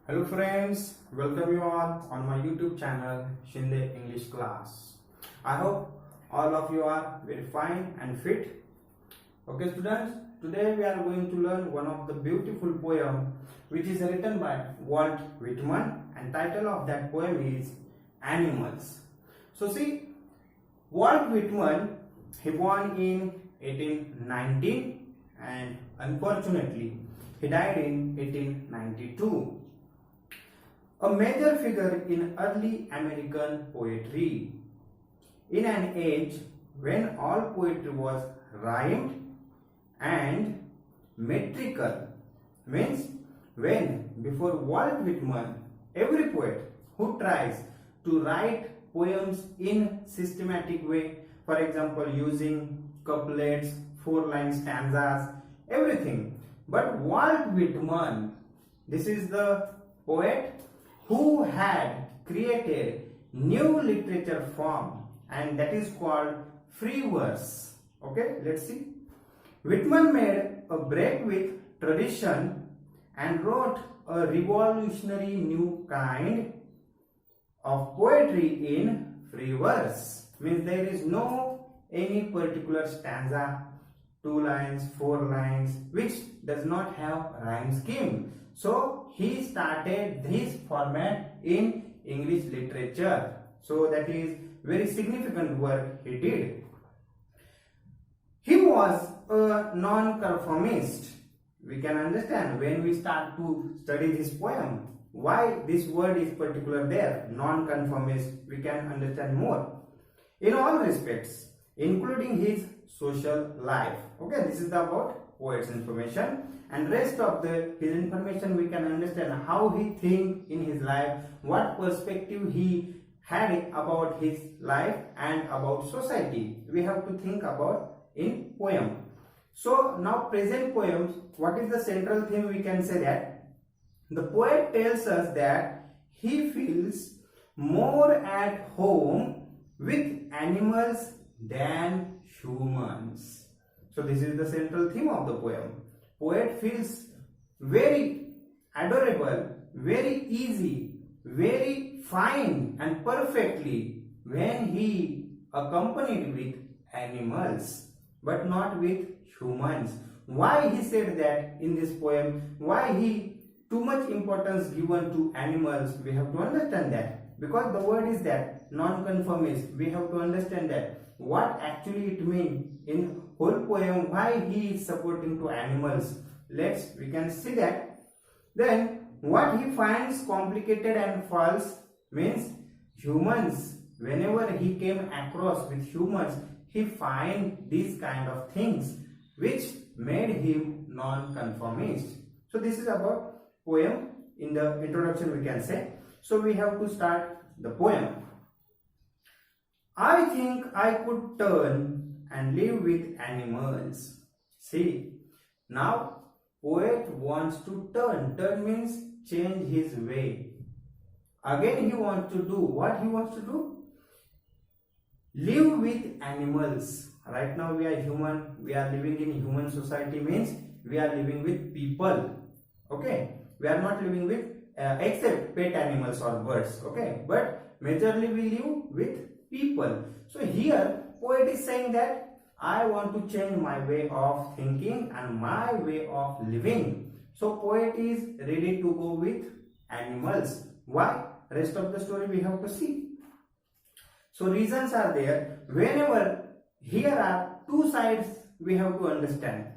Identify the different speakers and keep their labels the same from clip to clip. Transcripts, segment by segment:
Speaker 1: Hello friends, welcome you all on my YouTube channel Shinde English Class. I hope all of you are very fine and fit. Okay students, today we are going to learn one of the beautiful poem which is written by Walt Whitman, and title of that poem is Animals. So see, Walt Whitman, he born in 1819 and unfortunately he died in 1892. A major figure in early American poetry. In an age when all poetry was rhymed and metrical, means when before Walt Whitman, every poet who tries to write poems in systematic way, for example using couplets, 4-line stanzas, everything. But Walt Whitman, this is the poet who had created new literature form, and that is called free verse. Okay, let's see. Whitman made a break with tradition and wrote a revolutionary new kind of poetry in free verse. Means there is no any particular stanza, 2 lines, 4 lines, which does not have rhyme scheme. So he started this format in English literature. So that is very significant work he did. He was a non-conformist. We can understand when we start to study this poem why this word is particular there, non-conformist. We can understand more in all respects, including his social life. Okay, this is about poet's information, and rest of his information we can understand how he think in his life, what perspective he had about his life and about society. We have to think about in poem. So now present poems, what is the central theme? We can say that the poet tells us that he feels more at home with animals than humans. So this is the central theme of the poem. Poet feels very adorable, very easy, very fine and perfectly when he accompanied with animals, but not with humans. Why he said that in this poem? Why he too much importance given to animals? We have to understand that, because the word is that non-conformist. We have to understand that what actually it means in whole poem, why he is supporting to animals. We can see that. Then what he finds complicated and false means humans. Whenever he came across with humans, he find these kind of things which made him non-conformist. So this is about poem. In the introduction we can say. So we have to start the poem. I think I could turn and live with animals. See, now poet wants to turn. Turn means change his way. Again he wants to do. What he wants to do? Live with animals. Right now we are human. We are living in human society, means we are living with people. Okay. We are not living with except pet animals or birds. Okay. But majorly we live with people. So here poet is saying that I want to change my way of thinking and my way of living. So poet is ready to go with animals. Why? Rest of the story we have to see. So reasons are there. Whenever here are two sides we have to understand.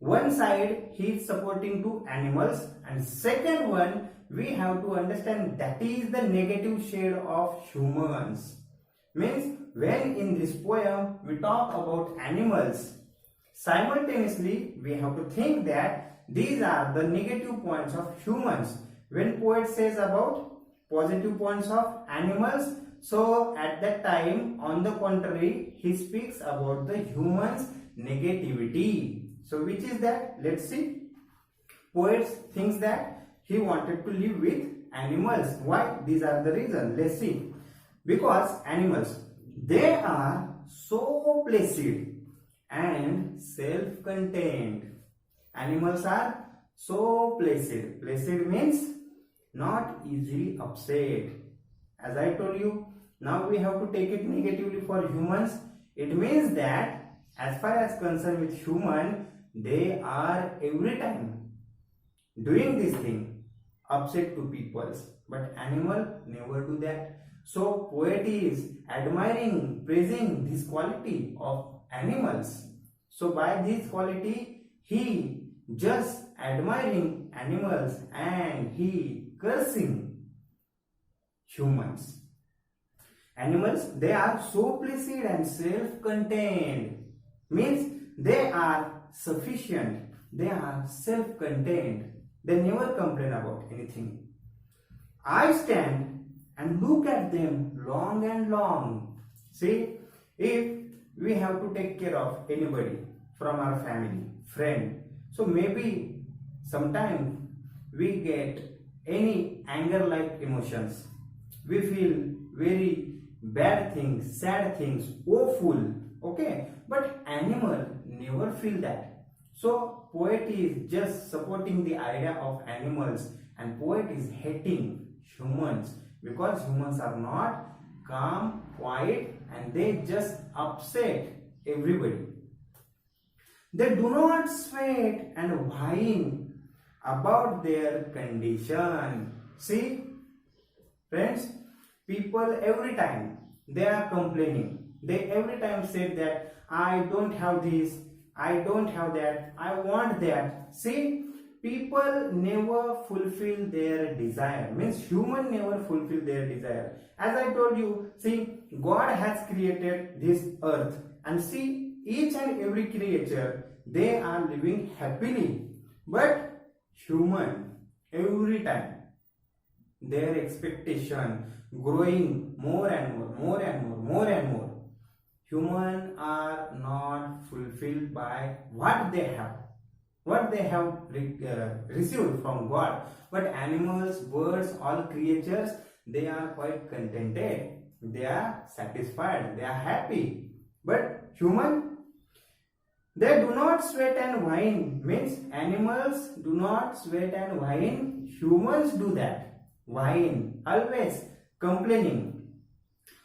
Speaker 1: One side he is supporting to animals, and second one we have to understand that is the negative shade of humans. Means when in this poem we talk about animals, simultaneously we have to think that these are the negative points of humans. When poet says about positive points of animals, so at that time on the contrary he speaks about the humans negativity. So which is that? Let's see. Poet thinks that he wanted to live with animals. Why? These are the reasons. Let's see. Because animals, they are so placid and self-contained. Animals are so placid. Placid means not easily upset. As I told you, now we have to take it negatively for humans. It means that as far as concerned with human, they are every time doing this thing, upset to peoples. But animal never do that. So poet is admiring, praising this quality of animals. So by this quality, he just admiring animals and he cursing humans. Animals, they are so placid and self-contained. Means they are sufficient. They are self-contained. They never complain about anything. I stand and look at them long and long. See, if we have to take care of anybody from our family, friend, so maybe sometimes we get any anger-like emotions. We feel very bad things, sad things, woeful. Okay, but animal never feel that. So poet is just supporting the idea of animals, and poet is hating humans because humans are not calm, quiet, and they just upset everybody. They do not sweat and whine about their condition. See, friends, people every time they are complaining. They every time say that I don't have this, I don't have that, I want that. See, people never fulfill their desire. Means human never fulfill their desire. As I told you, see, God has created this earth, and see, each and every creature, they are living happily. But human, every time, their expectation growing more and more, more and more, more and more. Human are not fulfilled by what they have received from God. But animals, birds, all creatures, they are quite contented. They are satisfied. They are happy. But human, they do not sweat and whine. Means animals do not sweat and whine. Humans do that. Whine. Always complaining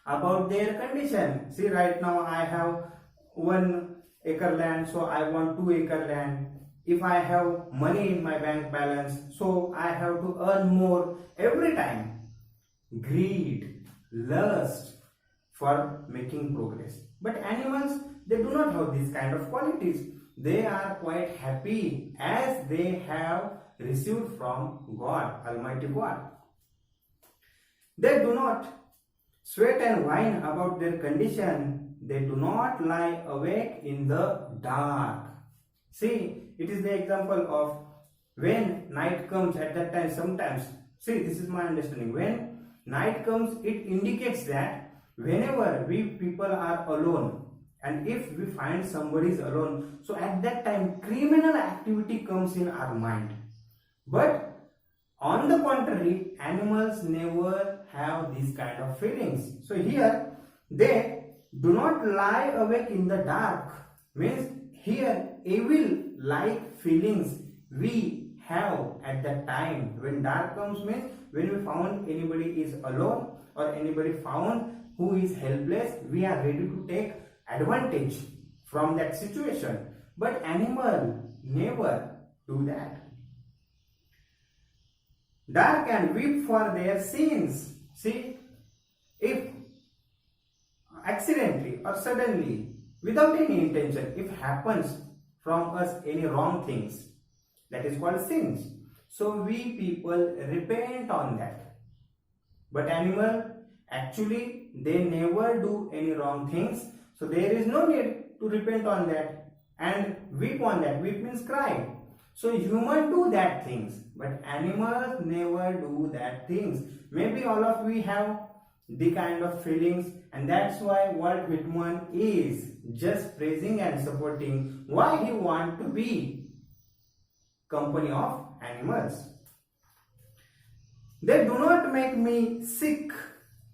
Speaker 1: about their condition. See, right now I have 1 acre land, so I want 2 acre land. If I have money in my bank balance, so I have to earn more every time. Greed, lust for making progress. But animals, they do not have these kind of qualities. They are quite happy as they have received from God, Almighty God. They do not sweat and whine about their condition. They do not lie awake in the dark. See, it is the example of when night comes. At that time, sometimes, see, this is my understanding. When night comes, it indicates that whenever we people are alone, and if we find somebody is alone, so at that time criminal activity comes in our mind. But on the contrary, animals never have these kind of feelings. So here, they do not lie awake in the dark. Means here, evil-like feelings we have at that time. When dark comes, means when we found anybody is alone or anybody found who is helpless, we are ready to take advantage from that situation. But animal never do that. Dark and weep for their sins. See, if accidentally or suddenly, without any intention, if happens from us any wrong things, that is called sins. So we people repent on that. But animal, actually, they never do any wrong things. So there is no need to repent on that and weep on that. Weep means cry. So human do that things, but animals never do that things. Maybe all of we have the kind of feelings, and that's why Walt Whitman is just praising and supporting why he want to be company of animals. They do not make me sick.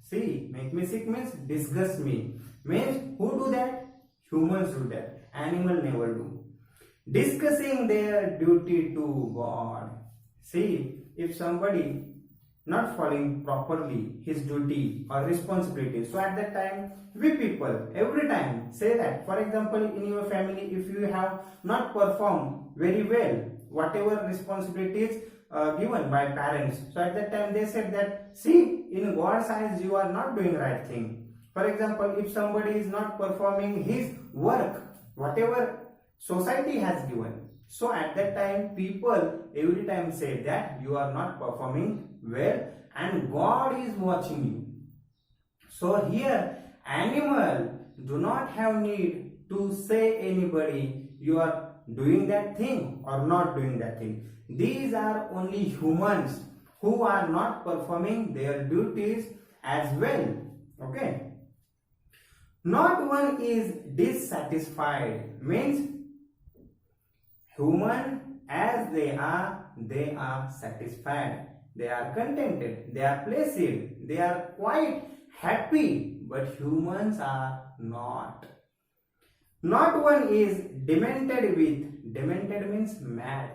Speaker 1: See, make me sick means disgust me. Means who do that? Humans do that. Animal never do. Discussing their duty to God. See, if somebody not following properly his duty or responsibility. So at that time, we people every time say that. For example, in your family, if you have not performed very well whatever responsibilities given by parents, so at that time they said that, see, in God's eyes you are not doing right thing. For example, if somebody is not performing his work, whatever society has given, so at that time people every time say that you are not performing well and God is watching you. So here animal do not have need to say anybody you are doing that thing or not doing that thing. These are only humans who are not performing their duties as well. Okay. Not one is dissatisfied, means human as they are satisfied, they are contented, they are placid, they are quite happy, but humans are not. Not one is demented with, demented means mad.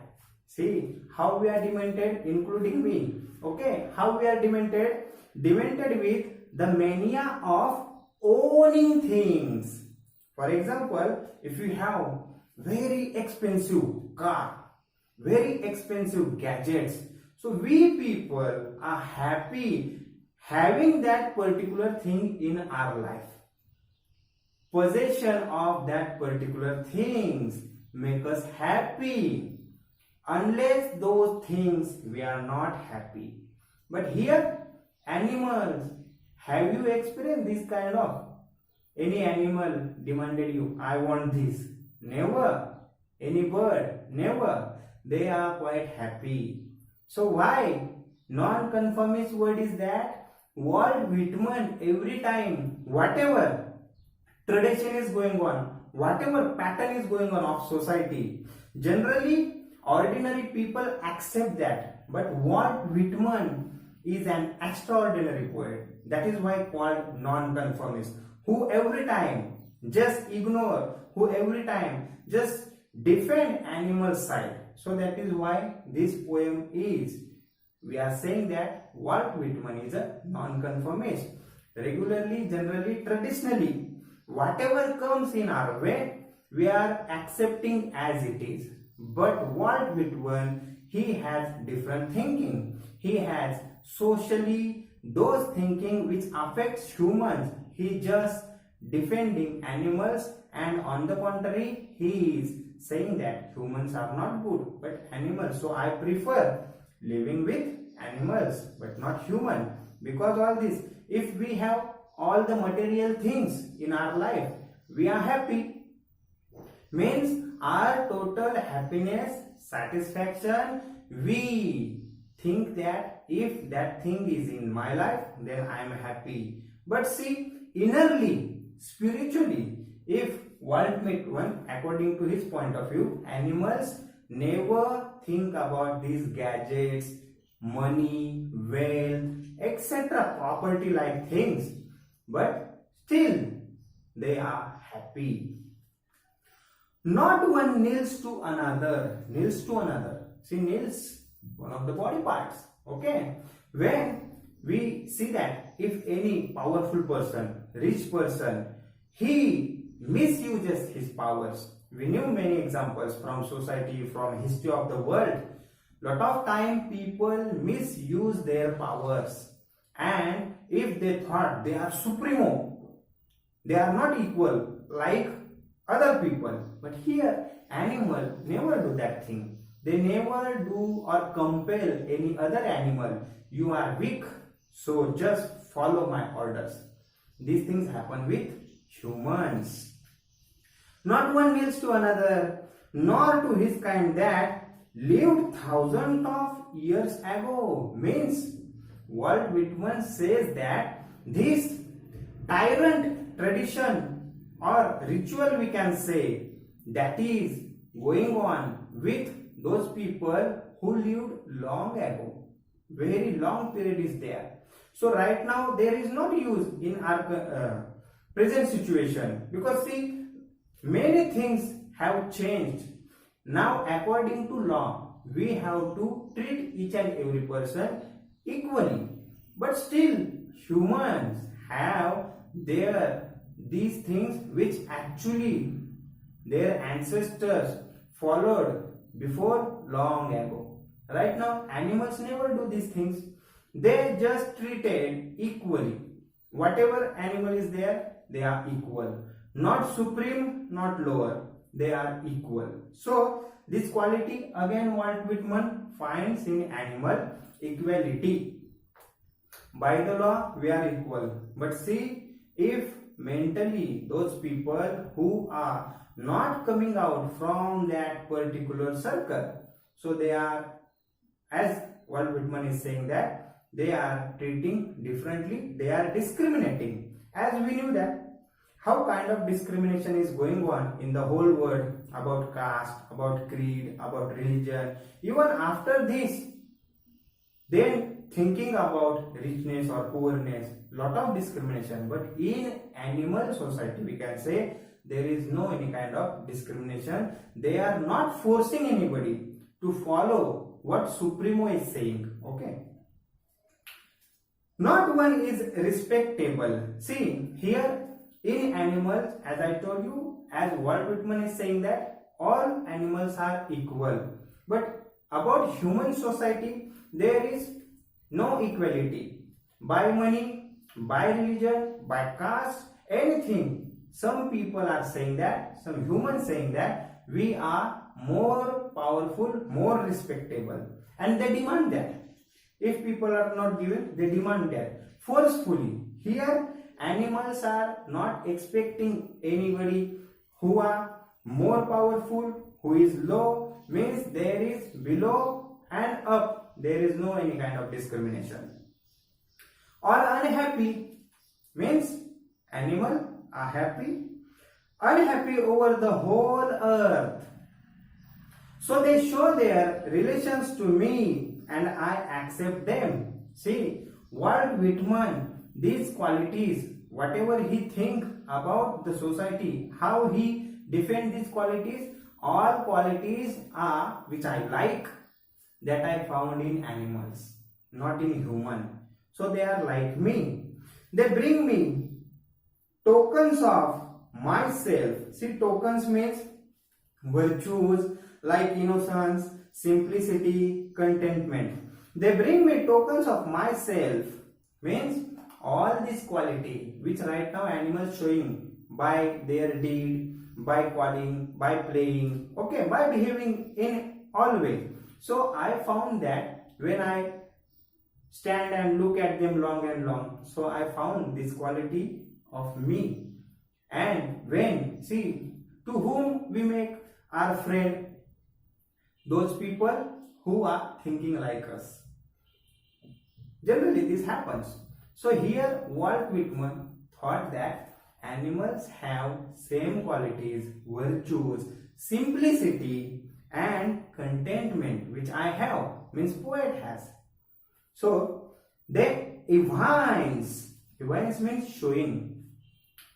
Speaker 1: See how we are demented, including me. Okay, how we are demented? Demented with the mania of owning things. For example, if you have very expensive car, very expensive gadgets, so we people are happy having that particular thing in our life. Possession of that particular things make us happy. Unless those things we are not happy. But here animals, have you experienced this kind of? Any animal demanded you, I want this? Never. Any bird? Never. They are quite happy. So why? Non-conformist word is that Walt Whitman every time whatever tradition is going on, whatever pattern is going on of society, generally ordinary people accept that, but Walt Whitman is an extraordinary poet. That is why called non-conformist, who every time just ignore, who every time just defend animal side. So that is why this poem is, we are saying that Walt Whitman is a non-conformist. Regularly, generally, traditionally, whatever comes in our way, we are accepting as it is. But Walt Whitman, he has different thinking. He has socially those thinking which affects humans. He just defending animals, and on the contrary, he is saying that humans are not good but animals. So I prefer living with animals but not human. Because all this, if we have all the material things in our life, we are happy. Means our total happiness, satisfaction, we think that if that thing is in my life, then I am happy. But see, innerly, spiritually, if Walt Whitman, according to his point of view, animals never think about these gadgets, money, wealth, etc., property like things, but still they are happy. Not one kneels to another. Kneels to another. See, kneels, one of the body parts. Okay. When we see that if any powerful person, rich person, he misuses his powers. We knew many examples from society, from history of the world. Lot of time people misuse their powers. And if they thought they are supremo, they are not equal like other people. But here animal never do that thing. They never do or compel any other animal. You are weak, so just follow my orders. These things happen with humans. Not one kneels to another, nor to his kind that lived thousands of years ago. Means Walt Whitman says that this tyrant tradition or ritual, we can say, that is going on with those people who lived long ago. Very long period is there. So right now there is no use in our present situation, because see, many things have changed. Now according to law, we have to treat each and every person equally. But still, humans have these things which actually their ancestors followed before long ago. Right now, animals never do these things. They just treated equally. Whatever animal is there, they are equal. Not supreme, not lower. They are equal. So, this quality again Walt Whitman finds in animal equality. By the law, we are equal. But see, if mentally those people who are not coming out from that particular circle, so they are, as Walt Whitman is saying, that they are treating differently, they are discriminating. As we knew that how kind of discrimination is going on in the whole world about caste, about creed, about religion. Even after this, then thinking about richness or poorness, lot of discrimination. But in animal society, we can say there is no any kind of discrimination. They are not forcing anybody to follow what Supremo is saying. Okay. Not one is respectable. See, here in animals, as I told you, as Walt Whitman is saying that all animals are equal. But about human society, there is no equality. By money, by religion, by caste, anything. Some people are saying that, some humans saying that we are more powerful, more respectable. And they demand that. If people are not given, they demand that forcefully. Here, animals are not expecting anybody who are more powerful, who is low, means there is below and up. There is no any kind of discrimination. Or unhappy means animals are happy, unhappy over the whole earth. So they show their relations to me and I accept them. See, Walt Whitman, these qualities, whatever he think about the society, how he defend these qualities, all qualities are which I like, that I found in animals, not in human. So they are like me. They bring me tokens of myself. See, tokens means virtues like innocence, simplicity, contentment. They bring me tokens of myself, means all this quality which right now animals showing by their deed, by calling, by playing, okay, by behaving in all ways. So I found that when I stand and look at them long and long, so I found this quality of me. And when, see, to whom we make our friend, those people who are thinking like us. Generally this happens. So here Walt Whitman thought that animals have same qualities, virtues, simplicity and contentment which I have, means poet has. So they evince means showing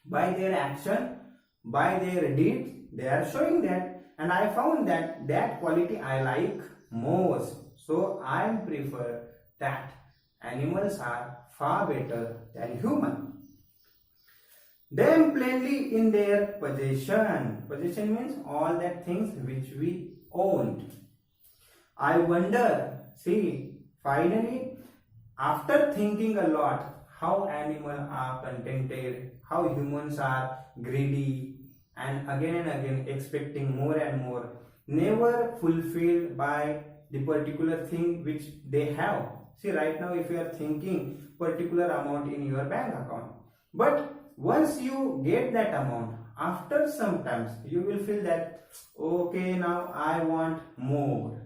Speaker 1: by their action, by their deeds, they are showing that. And I found that that quality I like most. So I prefer that animals are far better than human. Them plainly in their possession. Possession means all that things which we owned. I wonder, see, finally, after thinking a lot, how animals are contented, how humans are greedy, and again expecting more and more, never fulfilled by the particular thing which they have. See, right now if you are thinking particular amount in your bank account, but once you get that amount, after some times you will feel that okay, now I want more.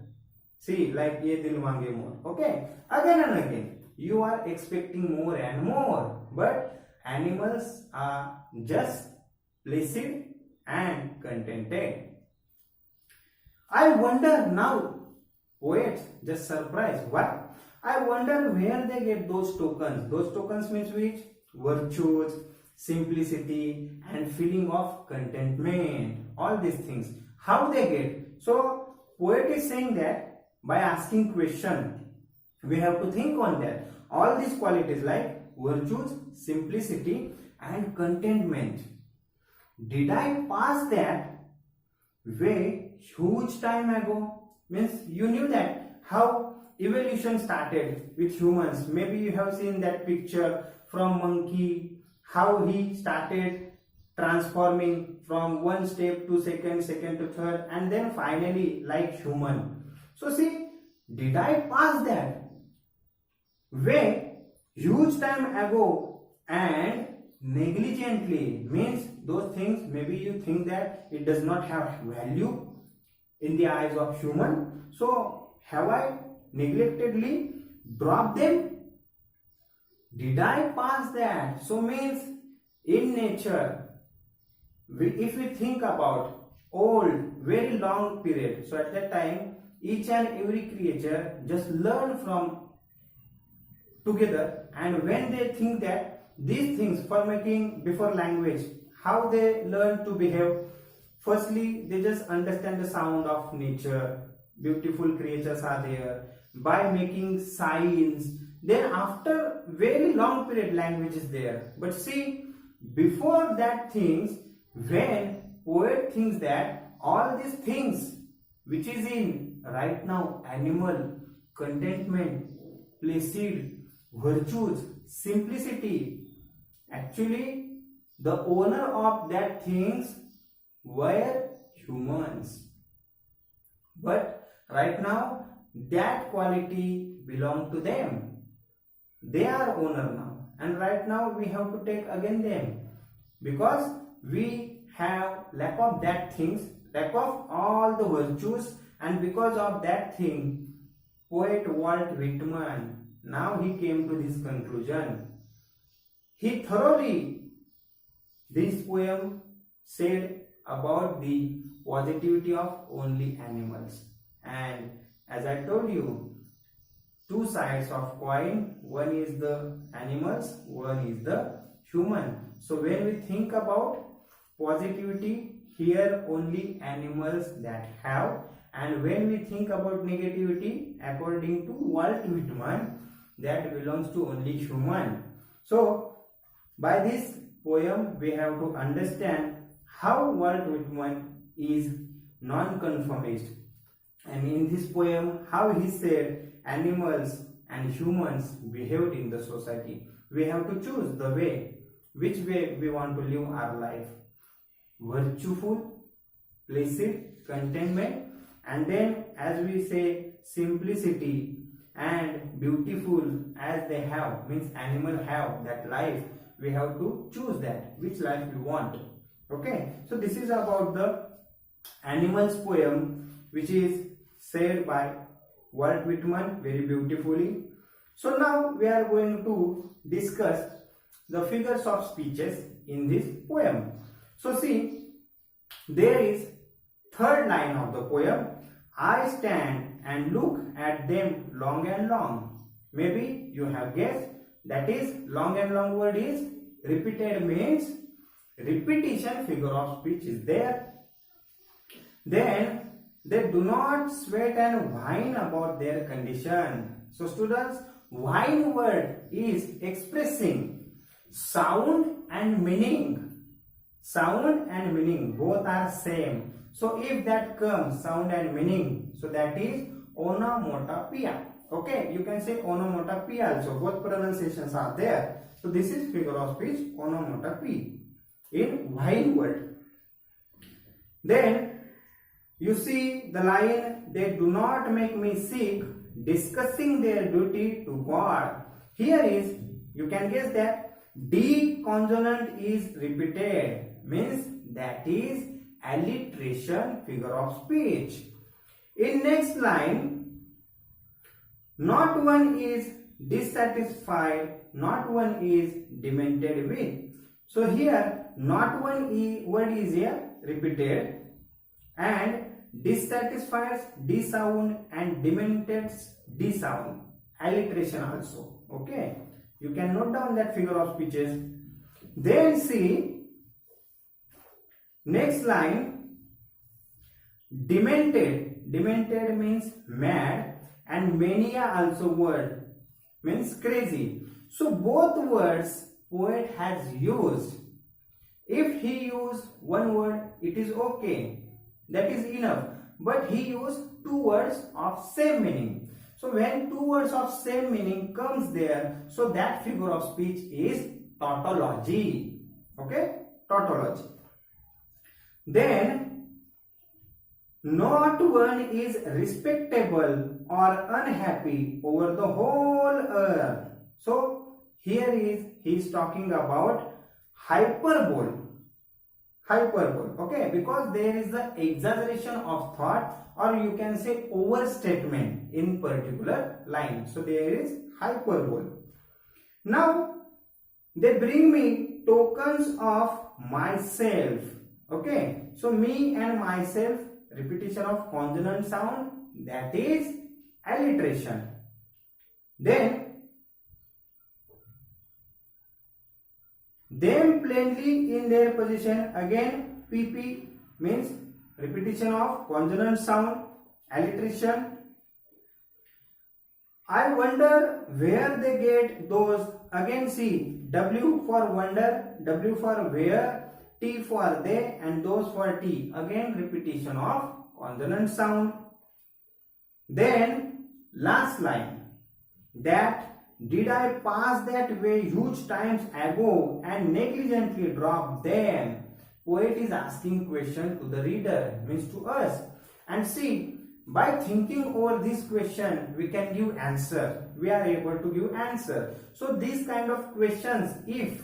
Speaker 1: See, like ye dil mange more. Okay, again and again you are expecting more and more, but animals are just placid and contented. I wonder now, poets just surprised. What? I wonder where they get those tokens. Those tokens means which? Virtues, simplicity and feeling of contentment. All these things. How they get? So, poet is saying that by asking question. We have to think on that. All these qualities like virtues, simplicity and contentment. Did I pass that way huge time ago? Means you knew that how evolution started with humans. Maybe you have seen that picture from monkey, how he started transforming from one step to second, second to third, and then finally like human. So see, did I pass that way huge time ago and negligently? Means those things maybe you think that it does not have value in the eyes of human. So have I neglectedly dropped them? Did I pass that? So means in nature, if we think about old, very long period, so at that time each and every creature just learn from together, and when they think that these things for making before language, how they learn to behave, firstly they just understand the sound of nature, beautiful creatures are there, by making signs, then after very long period language is there. But see, before that things, when poet thinks that all these things which is in right now, animal, contentment, placid, virtues, simplicity, actually the owner of that things were humans. But right now that quality belong to them. They are owner now, and right now we have to take again them, because we have lack of that things, lack of all the virtues, and because of that thing, poet Walt Whitman, now he came to this conclusion. He thoroughly, this poem said about the positivity of only animals. And as I told you, two sides of coin, one is the animals, one is the human. So when we think about positivity, here only animals that have, and when we think about negativity, according to Walt Whitman, that belongs to only human. So by this poem we have to understand how Walt Whitman is non-conformist, and in this poem how he said animals and humans behaved in the society. We have to choose the way, which way we want to live our life, virtueful, placid, contentment, and then as we say simplicity and beautiful as they have, means animal have that life, we have to choose that which life we want. Okay, so this is about the animals poem which is said by Walt Whitman very beautifully. So now we are going to discuss the figures of speeches in this poem. So see, there is third line of the poem, I stand and look at them long and long. Maybe you have guessed, that is long and long word is repeated, means repetition figure of speech is there. Then they do not sweat and whine about their condition. So students, whine word is expressing sound and meaning. Sound and meaning both are same. So if that comes sound and meaning, so that is onomatopoeia. Okay, you can say onomatopoeia also. Both pronunciations are there. So this is figure of speech onomatopoeia in whine word. Then you see the line, they do not make me sick, discussing their duty to God. Here is, you can guess that D consonant is repeated, means that is alliteration figure of speech. In next line, not one is dissatisfied, not one is demented with. So here not one word is here repeated, and dissatisfied D sound and demented D sound, alliteration also. Okay, you can note down that figure of speeches. Then see next line, demented. Demented means mad, and mania also word means crazy. So both words poet has used. If he used one word, it is okay. That is enough. But he used two words of same meaning. So when two words of same meaning comes there, so that figure of speech is tautology. Okay? Tautology. Then, not one is respectable or unhappy over the whole earth. So here he is talking about hyperbole. Hyperbole, okay, because there is the exaggeration of thought, or you can say overstatement in particular line. So there is hyperbole. Now they bring me tokens of myself. Okay, so me and myself, repetition of consonant sound, that is alliteration. Then them plainly in their position, again PP means repetition of consonant sound, alliteration. I wonder where they get those, again see, W for wonder, W for where, T for they, and those for T, again repetition of consonant sound. Then last line, that did I pass that way huge times ago and negligently drop them? Poet is asking question to the reader, means to us. And see, by thinking over this question, we can give answer. We are able to give answer. So these kind of questions, if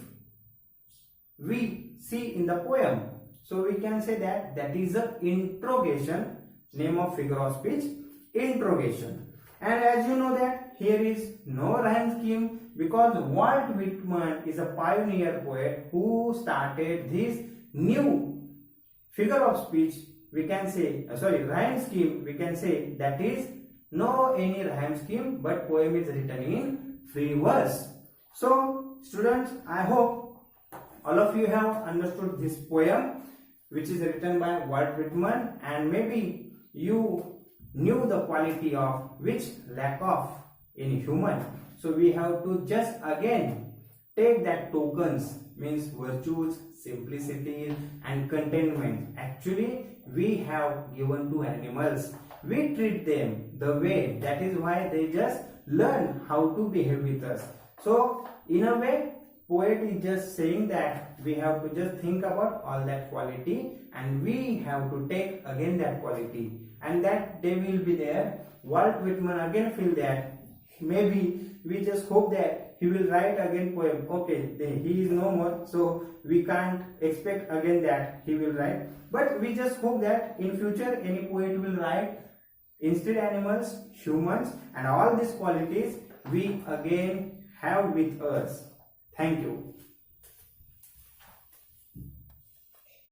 Speaker 1: we see in the poem, so we can say that that is a interrogation, name of figure of speech, interrogation. And as you know that here is no rhyme scheme, because Walt Whitman is a pioneer poet who started this new figure of speech, we can say, rhyme scheme, we can say, that is no any rhyme scheme, but poem is written in free verse. So students, I hope all of you have understood this poem which is written by Walt Whitman, and maybe you knew the quality of which lack of in human. So we have to just again take that tokens, means virtues, simplicity and contentment. Actually we have given to animals. We treat them the way, that is why they just learn how to behave with us. So in a way, poet is just saying that we have to just think about all that quality, and we have to take again that quality, and that they will be there. Walt Whitman again feel that maybe we just hope that he will write again poem. Okay, he is no more, so we can't expect again that he will write. But we just hope that in future any poet will write instead animals, humans, and all these qualities we again have with us. Thank you.